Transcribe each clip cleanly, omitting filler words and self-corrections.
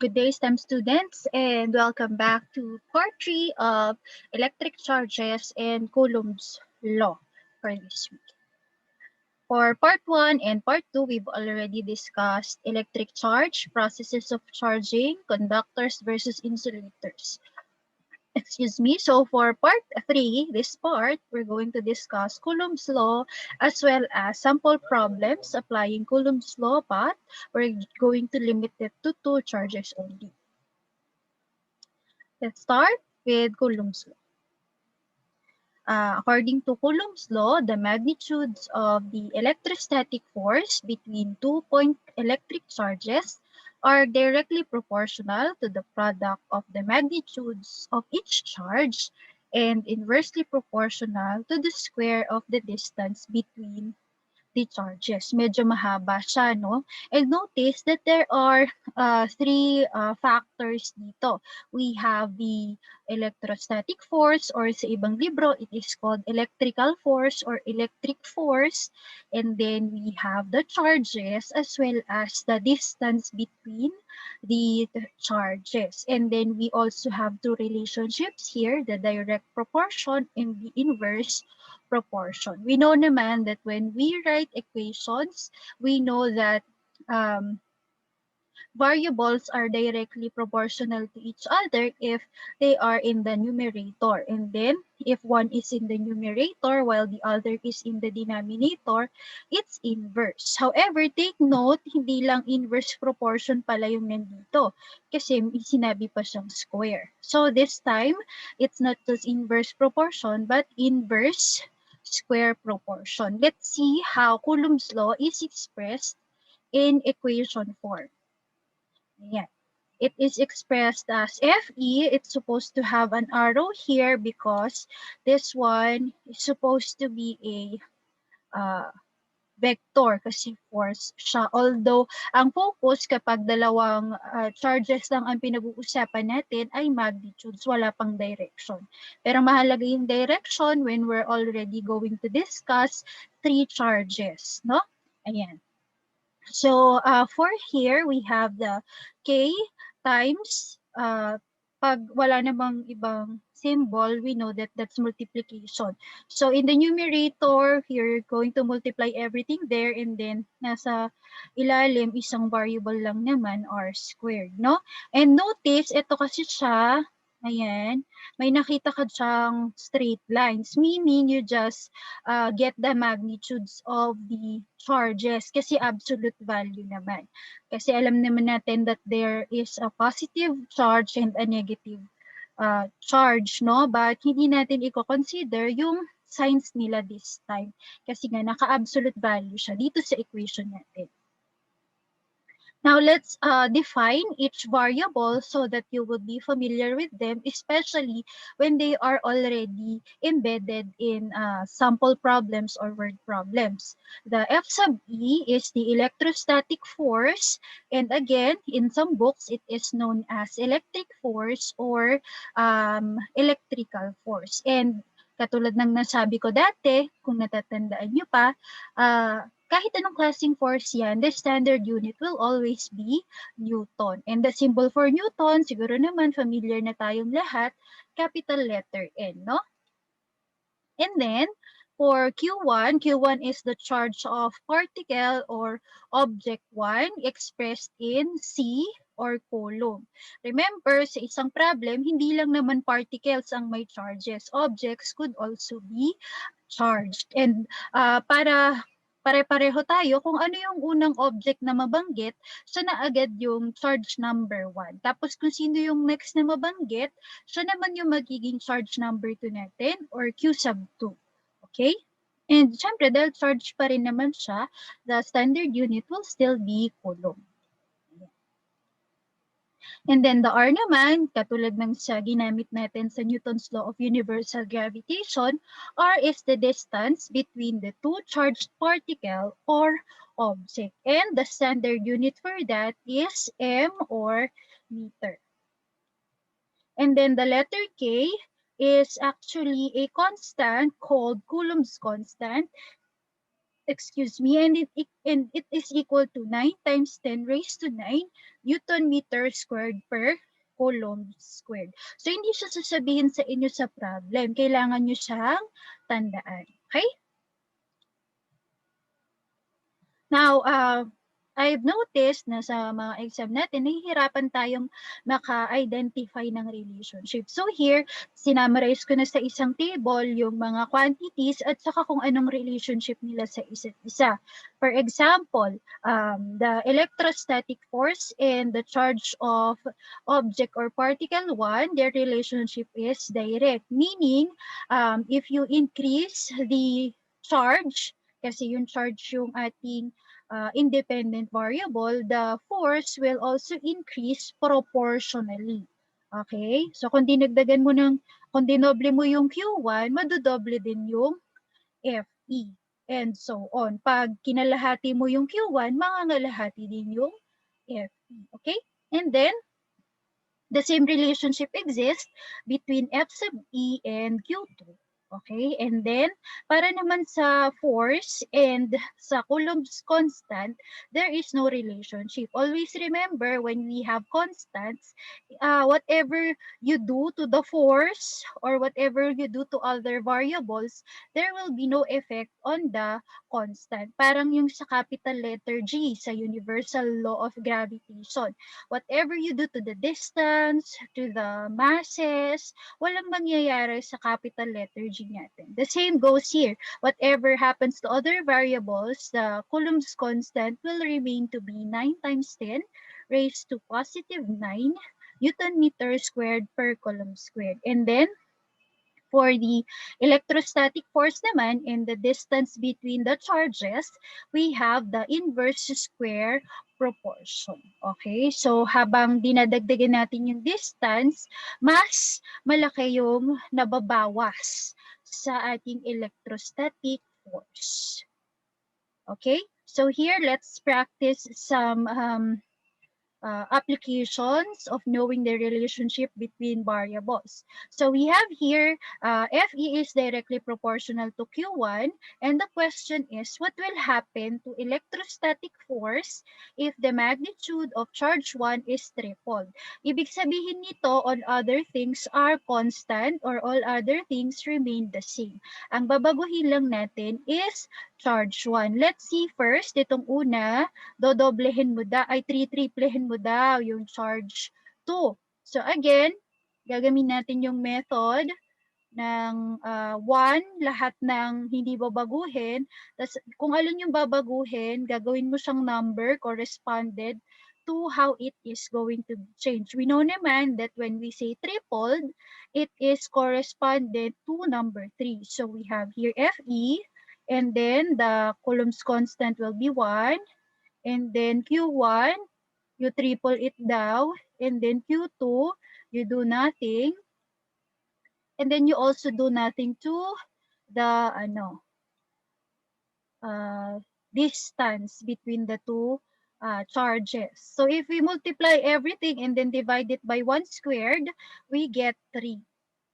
Good day, STEM students, and welcome back to part 3 of electric charges and Coulomb's law for this week. For part 1 and part 2, we've already discussed electric charge, processes of charging, conductors versus insulators. Excuse me. So for part 3, this part, we're going to discuss Coulomb's law as well as sample problems applying Coulomb's law, but we're going to limit it to 2 charges only. Let's start with Coulomb's law. According to Coulomb's law, the magnitudes of the electrostatic force between 2-point electric charges are directly proportional to the product of the magnitudes of each charge and inversely proportional to the square of the distance between the charges. Medyo mahaba siya, no? And notice that there are three factors dito. We have the electrostatic force, or sa ibang libro, it is called electrical force or electric force. And then we have the charges as well as the distance between the charges. And then we also have two relationships here, the direct proportion and the inverse proportion. We know naman that when we write equations, we know that um, variables are directly proportional to each other if they are in the numerator. And then if one is in the numerator while the other is in the denominator, it's inverse. However, take note, hindi lang inverse proportion pala yung nandito kasi sinabi pa siyang square. So this time, it's not just inverse proportion but inverse square proportion. Let's see how Coulomb's law is expressed in equation form. Ayan. It is expressed as Fe. It's supposed to have an arrow here because this one is supposed to be a vector kasi force siya. Although, ang focus kapag dalawang charges lang ang pinag-uusapan natin ay magnitudes, wala pang direction. Pero mahalaga yung direction when we're already going to discuss three charges, no? Ayan. So for here, we have the K times, pag wala namang ibang symbol, we know that that's multiplication. So in the numerator, you're going to multiply everything there, and then nasa ilalim, isang variable lang naman, r squared, no? And notice, ito kasi siya, ayan, may nakita ka siyang straight lines, meaning you just get the magnitudes of the charges kasi absolute value naman. Kasi alam naman natin that there is a positive charge and a negative charge, no? But hindi natin i-consider yung signs nila this time. Kasi nga, naka-absolute value siya dito sa equation natin. Now, let's define each variable so that you will be familiar with them, especially when they are already embedded in sample problems or word problems. The F sub E is the electrostatic force, and again, in some books, it is known as electric force or electrical force. And katulad ng nasabi ko dati, kung natatandaan nyo pa, kahit anong klaseng force yan, the standard unit will always be Newton. And the symbol for Newton, siguro naman familiar na tayong lahat, capital letter N, no? And then, for Q1, Q1 is the charge of particle or object 1 expressed in C or coulomb. Remember, sa isang problem, hindi lang naman particles ang may charges. Objects could also be charged. And para pare-pareho tayo, kung ano yung unang object na mabanggit, siya na agad yung charge number 1. Tapos kung sino yung next na mabanggit, siya naman yung magiging charge number 2 natin or Q sub 2. Okay? And syempre, dahil charge pa rin naman siya, the standard unit will still be coulomb. And then the R naman, katulad ng sa ginamit natin sa Newton's law of universal gravitation, R is the distance between the two charged particle or object. And the standard unit for that is m or meter. And then the letter K is actually a constant called Coulomb's constant. excuse me, and it is equal to 9 times 10 raised to 9 Newton meter squared per coulomb squared. So, hindi siya sasabihin sa inyo sa problem. Kailangan nyo siyang tandaan. Okay? Now, I've noticed na sa mga exam natin, nahihirapan tayong maka-identify ng relationship. So here, sinamarize ko na sa isang table yung mga quantities at saka kung anong relationship nila sa isa't isa. For example, the electrostatic force and the charge of object or particle 1, their relationship is direct. Meaning, if you increase the charge, kasi yung charge yung ating independent variable, the force will also increase proportionally. Okay? So kung dinagdagan mo kung dinoble mo yung Q1, madodoble din yung FE. And so on. Pag kinalahati mo yung Q1, mangangalahati din yung FE. Okay? And then, the same relationship exists between F sub E and Q2. Okay, and then, para naman sa force and sa Coulomb's constant, there is no relationship. Always remember, when we have constants, whatever you do to the force or whatever you do to other variables, there will be no effect on the constant. Parang yung sa capital letter G, sa universal law of gravitation. Whatever you do to the distance, to the masses, walang mangyayari sa capital letter G natin. The same goes here. Whatever happens to other variables, the Coulomb's constant will remain to be 9 times 10 raised to positive 9 Newton meter squared per Coulomb squared. And then, for the electrostatic force naman and the distance between the charges, we have the inverse square proportion. Okay? So, habang dinadagdagan natin yung distance, mas malaki yung nababawas sa ating electrostatic force. Okay? So, here, let's practice some applications of knowing the relationship between variables. So we have here, FE is directly proportional to Q1, and the question is, what will happen to electrostatic force if the magnitude of charge 1 is tripled? Ibig sabihin nito, all other things are constant or all other things remain the same. Ang babaguhin lang natin is charge 1. Let's see first, itong una, dodoblehin mo tritriplehin mo daw yung charge 2. So again, gagawin natin yung method ng 1, lahat ng hindi babaguhin. Tapos kung alin yung babaguhin, gagawin mo siyang number corresponded to how it is going to change. We know naman that when we say tripled, it is corresponded to number 3. So we have here FE, and then the Coulomb's constant will be 1, and then Q1, you triple it down, and then Q2, you do nothing, and then you also do nothing to the distance between the two charges. So if we multiply everything and then divide it by 1 squared, we get 3.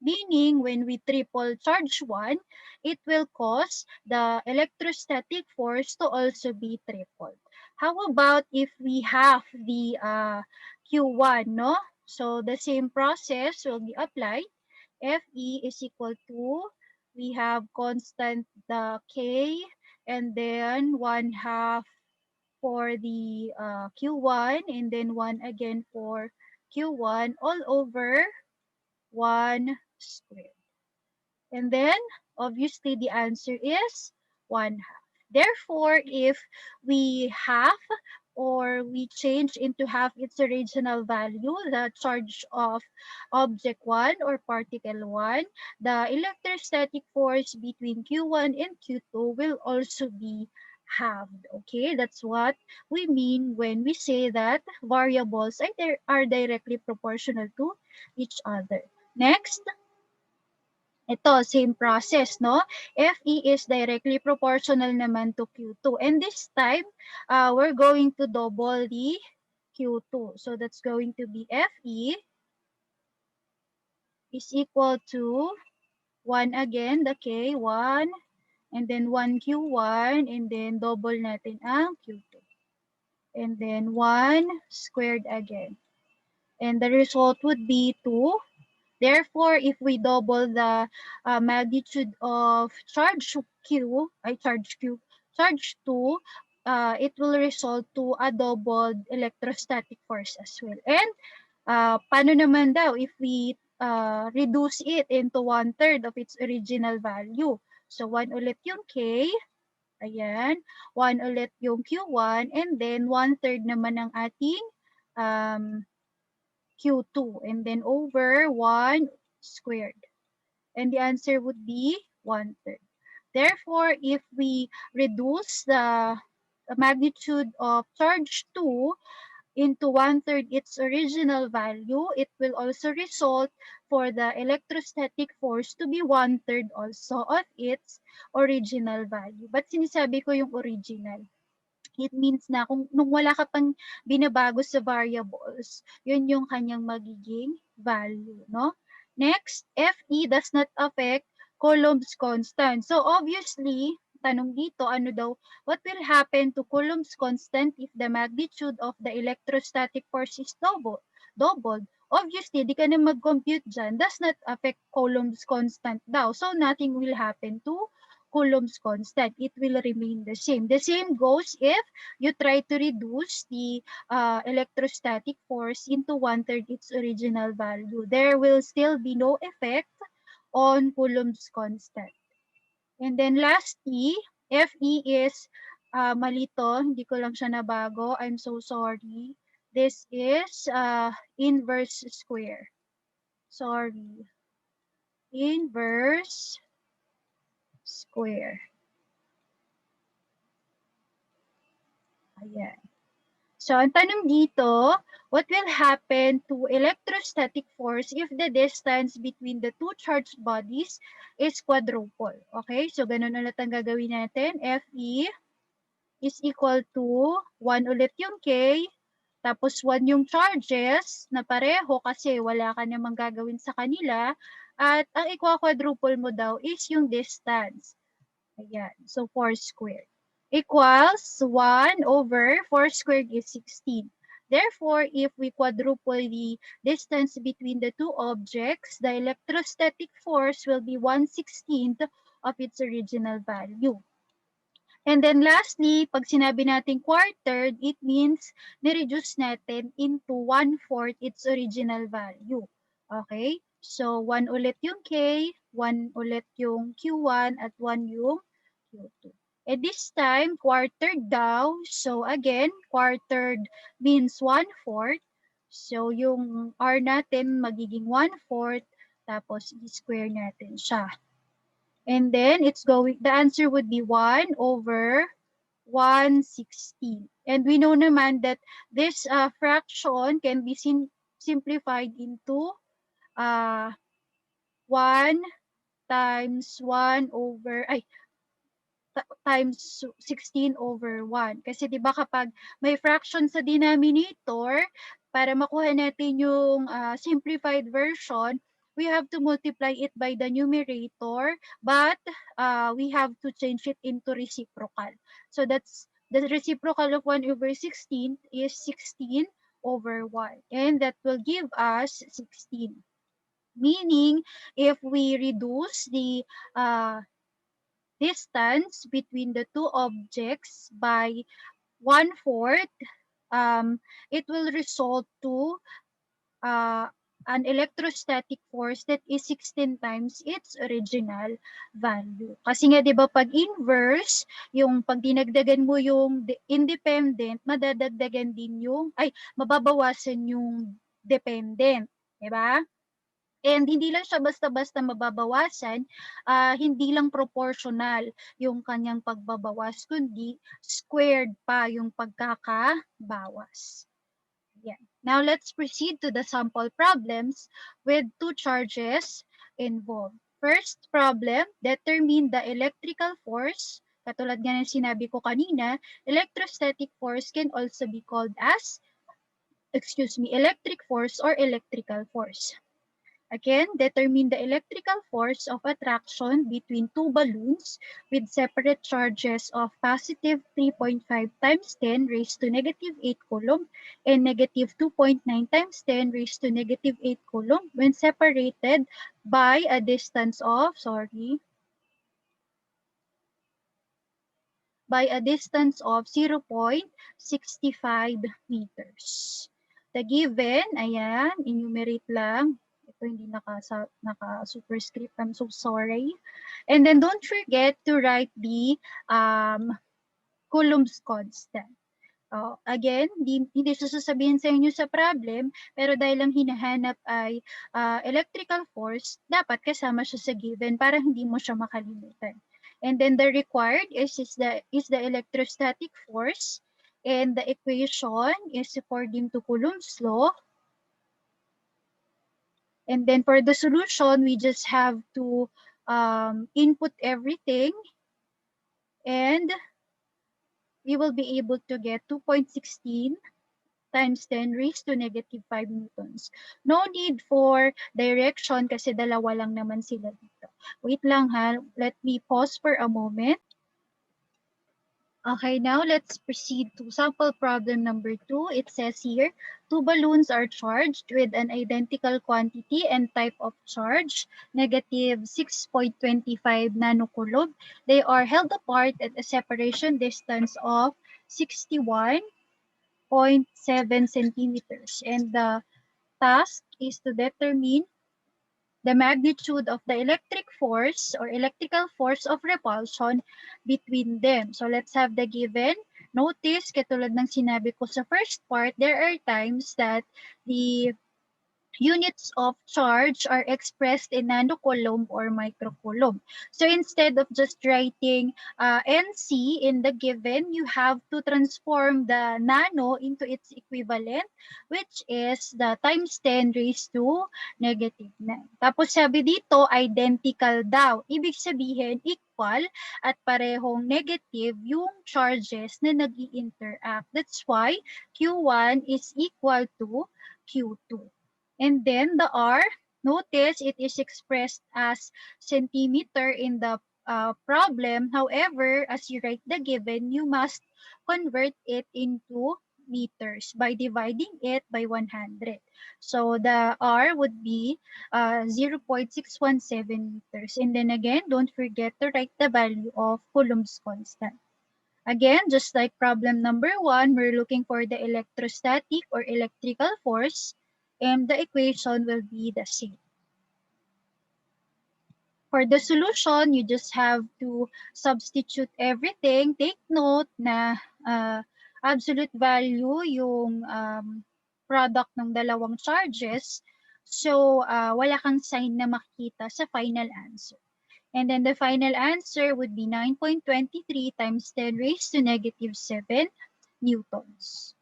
Meaning, when we triple charge 1, it will cause the electrostatic force to also be tripled. How about if we have the Q1, no? So the same process will be applied. FE is equal to, we have constant the K, and then 1/2 for the Q1, and then 1 again for Q1, all over 1 squared. And then, obviously, the answer is 1/2. Therefore, if we half or we change into half its original value, the charge of object 1 or particle 1, the electrostatic force between Q1 and Q2 will also be halved. Okay, that's what we mean when we say that variables are directly proportional to each other. Next, ito, same process, no? FE is directly proportional naman to Q2. And this time, we're going to double the Q2. So that's going to be FE is equal to 1 again, the K, 1, and then 1 Q1, and then double natin ang Q2. And then 1 squared again. And the result would be 2. Therefore, if we double the magnitude of charge Q, charge 2, it will result to a doubled electrostatic force as well. And paano naman daw if we reduce it into 1/3 of its original value? So 1 ulit yung K, ayan, 1 ulit yung Q1, and then 1/3 naman ang ating Q2, and then over 1 squared. And the answer would be 1/3. Therefore, if we reduce the magnitude of charge 2 into 1/3 its original value, it will also result for the electrostatic force to be 1/3 also of its original value. But sinasabi ko yung original. It means na kung nung wala ka pang binabago sa variables, yun yung kanyang magiging value, no? Next, Fe does not affect Coulomb's constant. So obviously, tanong dito, ano daw, what will happen to Coulomb's constant if the magnitude of the electrostatic force is doubled? Obviously, di ka na mag-compute dyan, does not affect Coulomb's constant daw. So nothing will happen to Coulomb's constant. It will remain the same. The same goes if you try to reduce the electrostatic force into 1/3 its original value. There will still be no effect on Coulomb's constant. And then lastly, Fe is malito, hindi ko lang siya nabago. I'm so sorry. This is inverse square. Sorry. Inverse square. Ayan. So, ang tanong dito, what will happen to electrostatic force if the distance between the two charged bodies is quadruple? Okay, so ganun ulit ang gagawin natin. Fe is equal to 1 ulit yung K, tapos 1 yung charges na pareho kasi wala ka namang gagawin sa kanila, at ang ikwa-quadruple mo daw is yung distance. Ayan, so 4 squared. Equals 1 over 4 squared is 16. Therefore, if we quadruple the distance between the two objects, the electrostatic force will be 1/16 of its original value. And then lastly, pag sinabi natin quartered, it means ni-reduce natin into 1/4 its original value. Okay? So, 1 ulit yung K, 1 ulit yung Q1, at 1 yung Q2. At this time, quartered daw. So again, quartered means 1/4. So yung R natin magiging 1/4, tapos i-square natin siya. And then the answer would be 1 over 1/16. And we know naman that this fraction can be simplified into 1 times 1 over, times 16 over 1. Kasi 'di ba kapag may fraction sa denominator, para makuha natin yung simplified version, we have to multiply it by the numerator, but we have to change it into reciprocal. So that's the reciprocal of 1 over 16 is 16 over 1. And that will give us 16. Meaning, if we reduce the distance between the two objects by 1/4, it will result to an electrostatic force that is 16 times its original value. Kasi nga 'di ba pag inverse, yung pag dinagdagan mo yung independent, madadagdagan din yung mababawasan yung dependent, 'di ba? And hindi lang siya basta-basta mababawasan, hindi lang proportional yung kanyang pagbabawas, kundi squared pa yung pagkakabawas. Yeah. Now let's proceed to the sample problems with two charges involved. First problem, determine the electrical force. Katulad nga ng sinabi ko kanina, electrostatic force can also be called as, electric force or electrical force. Again, determine the electrical force of attraction between two balloons with separate charges of positive 3.5 times 10 raised to negative 8 coulomb and negative 2.9 times 10 raised to negative 8 coulomb when separated by a distance of, by a distance of 0.65 meters. The given, ayan, enumerate lang. Ito hindi naka-superscript. I'm so sorry. And then don't forget to write the Coulomb's constant. Again, hindi siya sasabihin sa inyo sa problem, pero dahil ang hinahanap ay electrical force, dapat kasama siya sa given para hindi mo siya makalimutan. And then the required is the electrostatic force, and the equation is according to Coulomb's law. And then for the solution, we just have to input everything, and we will be able to get 2.16 times 10 raised to negative 5 newtons. No need for direction kasi dalawa lang naman sila dito. Wait lang ha, let me pause for a moment. Okay, now let's proceed to sample problem number 2. It says here, two balloons are charged with an identical quantity and type of charge, negative 6.25 nanocoulomb. They are held apart at a separation distance of 61.7 centimeters. And the task is to determine the magnitude of the electric force or electrical force of repulsion between them. So let's have the given. Notice, katulad ng sinabi ko sa first part, there are times that the units of charge are expressed in nanocoulomb or microcoulomb. So instead of just writing NC in the given, you have to transform the nano into its equivalent, which is the times 10 raised to negative 9. Tapos sabi dito, identical daw. Ibig sabihin, equal at parehong negative yung charges na nag-i-interact. That's why Q1 is equal to Q2. And then the R, notice it is expressed as centimeter in the problem. However, as you write the given, you must convert it into meters by dividing it by 100. So the R would be 0.617 meters. And then again, don't forget to write the value of Coulomb's constant. Again, just like problem number 1, we're looking for the electrostatic or electrical force, and the equation will be the same. For the solution, you just have to substitute everything. Take note na absolute value yung product ng dalawang charges. So, wala kang sign na makikita sa final answer. And then the final answer would be 9.23 times 10 raised to negative 7 newtons.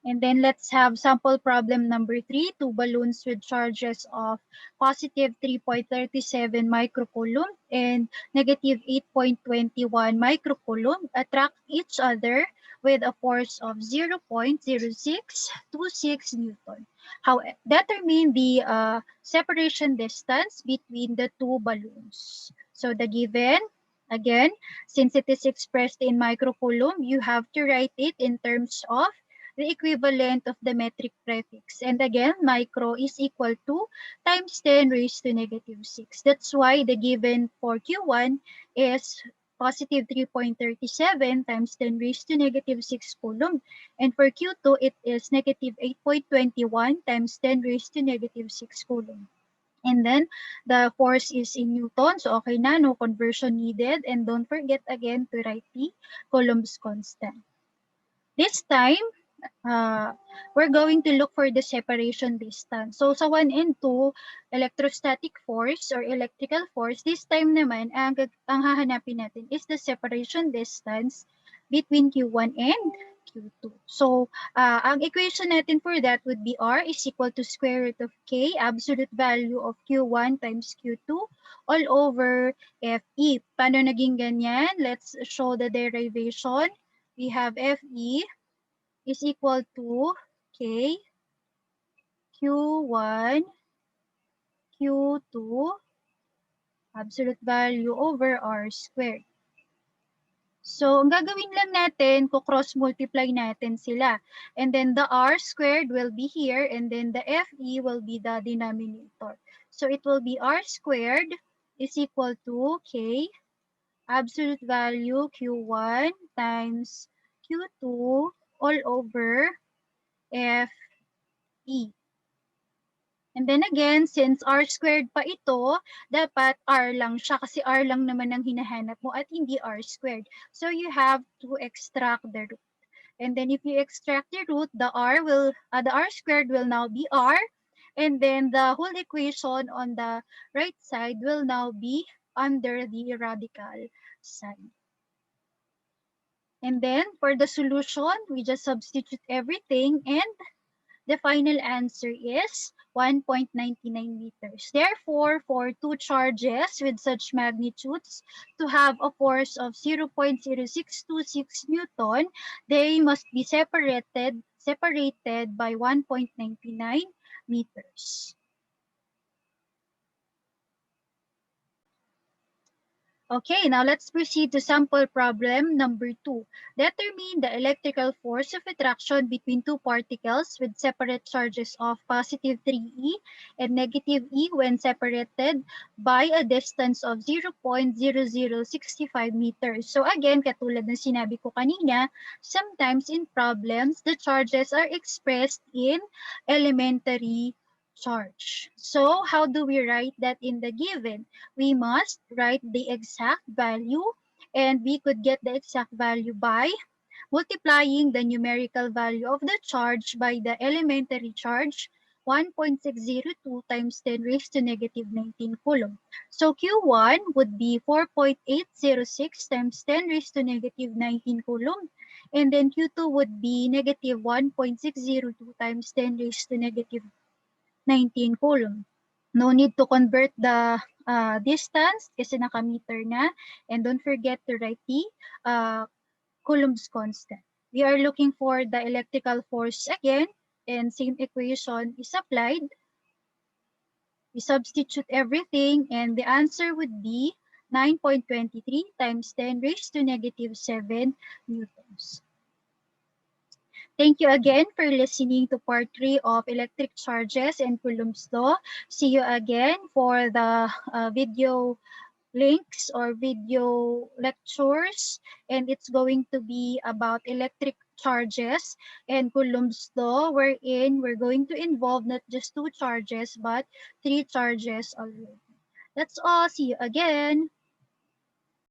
And then let's have sample problem number 3, two balloons with charges of positive 3.37 microcoulomb and negative 8.21 microcoulomb attract each other with a force of 0.0626 Newton. How determine the separation distance between the two balloons. So the given, again, since it is expressed in microcoulomb, you have to write it in terms of the equivalent of the metric prefix. And again, micro is equal to times 10 raised to negative 6. That's why the given for Q1 is positive 3.37 times 10 raised to negative 6 coulomb. And for Q2, it is negative 8.21 times 10 raised to negative 6 coulomb. And then the force is in Newton. So okay na, no conversion needed. And don't forget again to write the Coulomb's constant. This time, we're going to look for the separation distance. So sa 1 and 2, electrostatic force or electrical force, this time naman, ang hahanapin natin is the separation distance between Q1 and Q2. So ang equation natin for that would be R is equal to square root of K, absolute value of Q1 times Q2, all over FE. Paano naging ganyan? Let's show the derivation. We have FE is equal to K Q1 Q2 absolute value over R squared. So, ang gagawin lang natin, cross-multiply natin sila. And then the R squared will be here, and then the FE will be the denominator. So, it will be R squared is equal to K absolute value Q1 times Q2 all over FE. And then again, since R squared pa ito, dapat R lang siya kasi R lang naman ang hinahanap mo at hindi R squared. So you have to extract the root. And then if you extract the root, the R squared will now be R. And then the whole equation on the right side will now be under the radical sign. And then for the solution, we just substitute everything and the final answer is 1.99 meters. Therefore, for two charges with such magnitudes to have a force of 0.0626 Newton, they must be separated by 1.99 meters. Okay, now let's proceed to sample problem number 2. Determine the electrical force of attraction between two particles with separate charges of positive 3e and negative e when separated by a distance of 0.0065 meters. So again, katulad ng sinabi ko kanina, sometimes in problems, the charges are expressed in elementary charge. So how do we write that in the given? We must write the exact value, and we could get the exact value by multiplying the numerical value of the charge by the elementary charge, 1.602 times 10 raised to negative 19 coulomb. So Q1 would be 4.806 times 10 raised to negative 19 coulomb. And then Q2 would be negative 1.602 times 10 raised to negative 19 coulomb. No need to convert the distance kasi naka-meter na. And don't forget to write the Coulomb's constant. We are looking for the electrical force again, and same equation is applied. We substitute everything, and the answer would be 9.23 times 10 raised to negative 7 newtons. Thank you again for listening to part 3 of electric charges and Coulomb's law. See you again for the video links or video lectures, and it's going to be about electric charges and Coulomb's law, wherein we're going to involve not just 2 charges but 3 charges already. That's all. See you again.